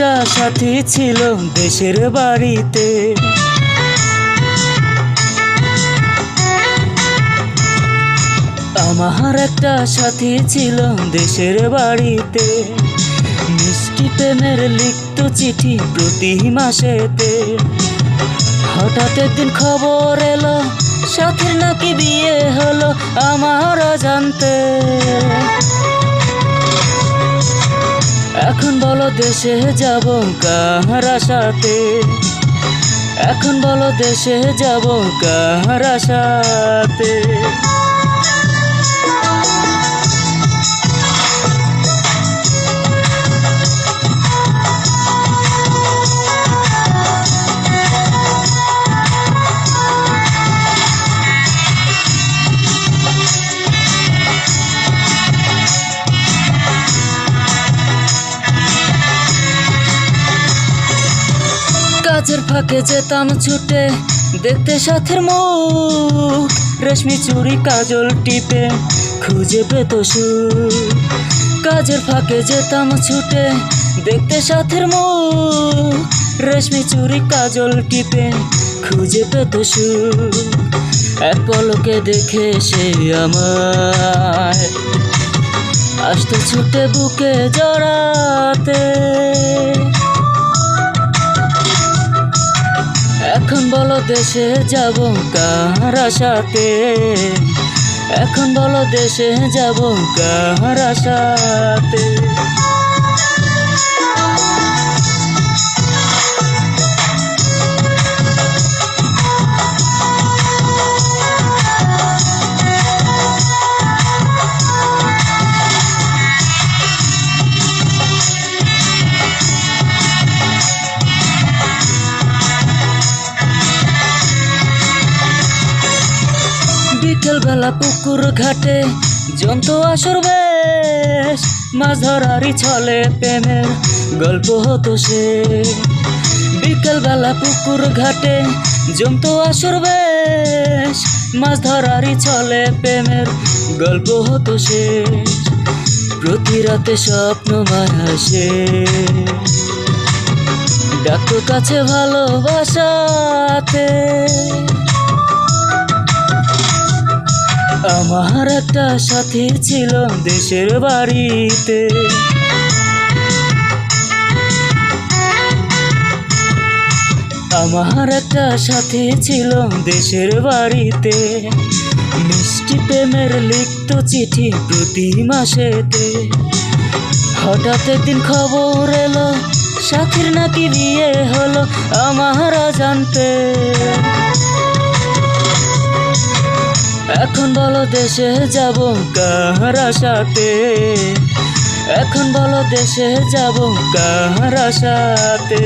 একটা সাথী ছিল দেশের বাড়িতে। আমার একটা সাথী ছিল দেশের বাড়িতে। মিষ্টি প্রেমের লিখত চিঠি প্রতি মাসেতে। হঠাৎ একদিন খবর এলো সাথীর নাকি বিয়ে হলো আমার অজান্তে। এখন বলো দেশে যাব কার আশাতে, এখন বলো দেশে যাব কার আশাতে। কাজের ফাঁকে যেতাম ছুটে দেখতে সাথের মুখ, রেশমি চুড়ি কাজল টিপে খুঁজে পেত সুখ। কাজের ফাঁকে যেতাম ছুটে দেখতে সাথের মুখ, রেশমি চুড়ি কাজল টিপে খুঁজে পেত সুখ। এক পলকে দেখে সে আমায় আসতো ছুটে বুকে জড়াতে। এখন বলো দেশে যাব কার আশাতে, এখন বলো দেশে যাব কার আশাতে। বিকেল বেলা পুকুর ঘাটে জন্ত আসর বেশ, মাছ ধরারই ছলে প্রেমের গল্প হতো সে। বিকেল বেলা পুকুর ঘাটে জন্ত আসর বেশ, মাছ ধরারই ছলে প্রেমের গল্প হতো সে। প্রতি রাতে স্বপ্ন আসে ডাক্তার কাছে ভালোবাসাতে। আমার একটা সাথী ছিল দেশের বাড়িতে। আমার একটা সাথী ছিল দেশের বাড়িতে। মিষ্টি প্রেমের লিখত চিঠি প্রতি মাসেতে। হঠাৎ একদিন খবর এলো সাথীর নাকি বিয়ে হলো আমার অজান্তে। এখন বলো দেশে যাব কার আশাতে, এখন বলো দেশে যাব কার আশাতে।